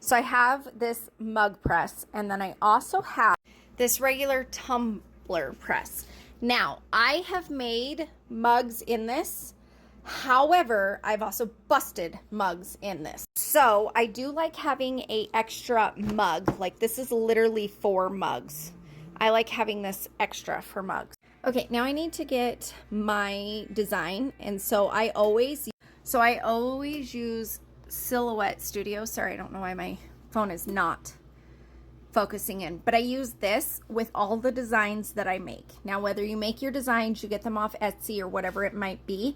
So I have this mug press, and then I also have this regular tumbler press. Now, I have made mugs in this. However, I've also busted mugs in this. So I do like having a extra mug. Like, this is literally 4 mugs. I like having this extra for mugs. Okay, now I need to get my design, and so I always use Silhouette Studio. Sorry, I don't know why my phone is not focusing in, but I use this with all the designs that I make. Now, whether you make your designs, you get them off Etsy or whatever it might be,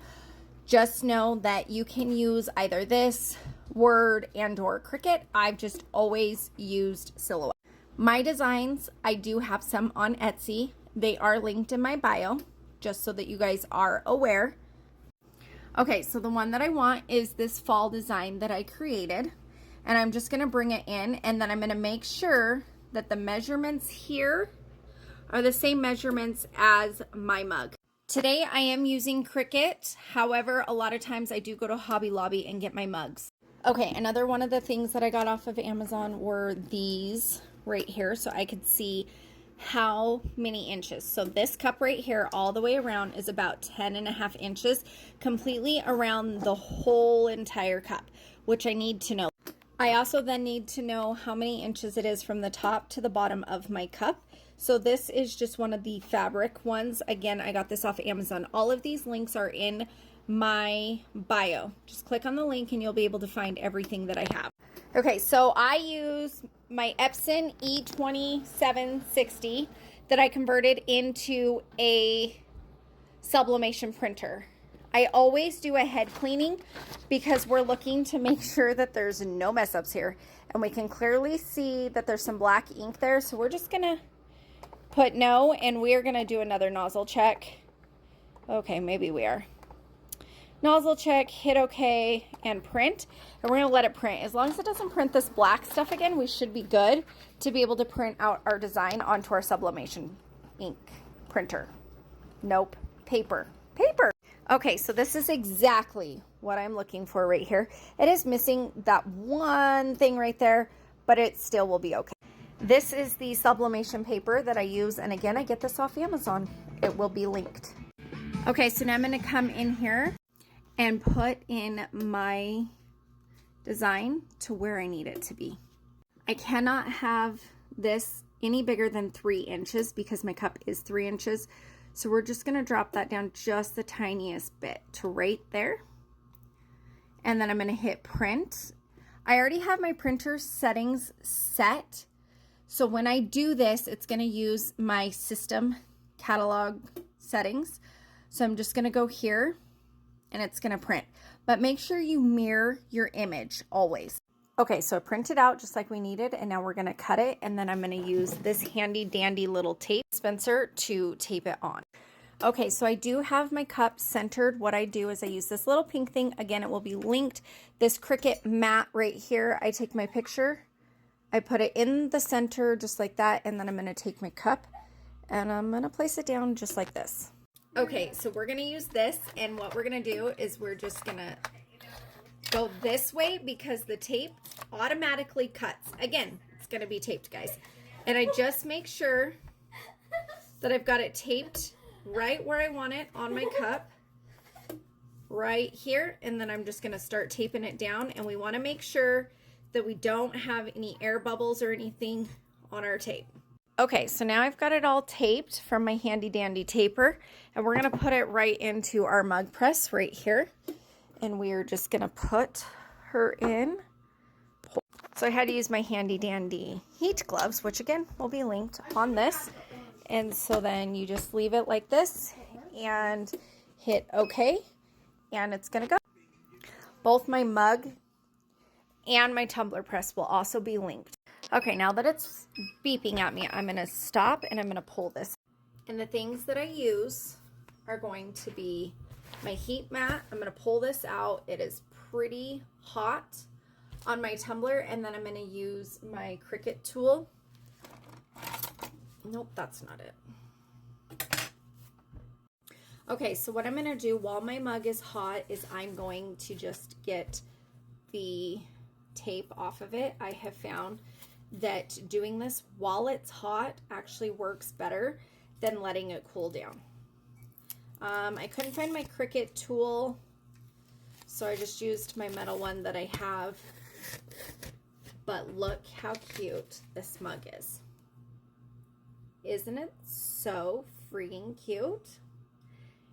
just know that you can use either this, Word, and or Cricut. I've just always used Silhouette. My designs, I do have some on Etsy. They are linked in my bio, just so that you guys are aware. Okay, so the one that I want is this fall design that I created, and I'm just gonna bring it in, and then I'm gonna make sure that the measurements here are the same measurements as my mug. Today I am using Cricut. However, a lot of times I do go to Hobby Lobby and get my mugs. Okay, another one of the things that I got off of Amazon were these right here, so I could see how many inches. So this cup right here all the way around is about 10.5 inches completely around the whole entire cup, which I need to know. I also then need to know how many inches it is from the top to the bottom of my cup. So this is just one of the fabric ones. Again, I got this off Amazon. All of these links are in my bio. Just click on the link and you'll be able to find everything that I have. Okay, so I use my Epson E2760 that I converted into a sublimation printer. I always do a head cleaning because we're looking to make sure that there's no mess ups here. And we can clearly see that there's some black ink there. So we're just gonna put no, and we're gonna do another nozzle check. Okay, maybe we are. Nozzle check, hit OK, and print. And we're going to let it print. As long as it doesn't print this black stuff again, we should be good to be able to print out our design onto our sublimation ink printer. Nope, paper. Paper! Okay, so this is exactly what I'm looking for right here. It is missing that one thing right there, but it still will be okay. This is the sublimation paper that I use, and again, I get this off Amazon. It will be linked. Okay, so now I'm going to come in here and put in my design to where I need it to be. I cannot have this any bigger than 3 inches because my cup is 3 inches. So we're just gonna drop that down just the tiniest bit to right there. And then I'm gonna hit print. I already have my printer settings set. So when I do this, it's gonna use my system catalog settings. So I'm just gonna go here and it's gonna print. But make sure you mirror your image always. Okay, so I printed out just like we needed, and now we're gonna cut it, and then I'm gonna use this handy dandy little tape dispenser to tape it on. Okay, so I do have my cup centered. What I do is I use this little pink thing. Again, it will be linked. This Cricut mat right here, I take my picture, I put it in the center just like that, and then I'm gonna take my cup and I'm gonna place it down just like this. Okay, so we're gonna use this, and what we're gonna do is we're just gonna go this way because the tape automatically cuts. Again, it's gonna be taped, guys. And I just make sure that I've got it taped right where I want it on my cup, right here, and then I'm just gonna start taping it down, and we wanna make sure that we don't have any air bubbles or anything on our tape. Okay, so now I've got it all taped from my handy dandy taper, and we're gonna put it right into our mug press right here. And we are just gonna put her in. So I had to use my handy dandy heat gloves, which again will be linked on this. And so then you just leave it like this and hit OK, and it's gonna go. Both my mug and my tumbler press will also be linked. Okay, now that it's beeping at me, I'm gonna stop and I'm gonna pull this. And the things that I use are going to be my heat mat. I'm gonna pull this out. It is pretty hot on my tumbler, and then I'm gonna use my Cricut tool. Nope, that's not it. Okay, so what I'm gonna do while my mug is hot is I'm going to just get the tape off of it, I have found that doing this while it's hot actually works better than letting it cool down. I couldn't find my Cricut tool, so I just used my metal one that I have. But look how cute this mug is. Isn't it so freaking cute?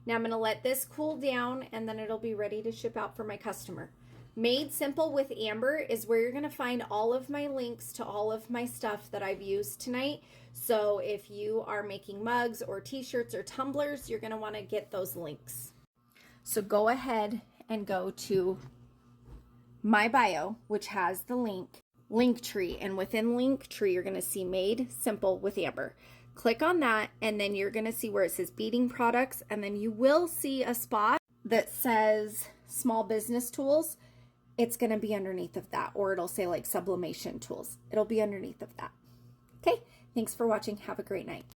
Now I'm going to let this cool down and then it'll be ready to ship out for my customer. Made Simple with Amber is where you're going to find all of my links to all of my stuff that I've used tonight. So if you are making mugs or t-shirts or tumblers, you're going to want to get those links. So go ahead and go to my bio, which has the Linktree, and within Linktree you're going to see Made Simple with Amber. Click on that and then you're going to see where it says beading products, and then you will see a spot that says small business tools. It's going to be underneath of that, or it'll say like sublimation tools. It'll be underneath of that. Okay, thanks for watching. Have a great night.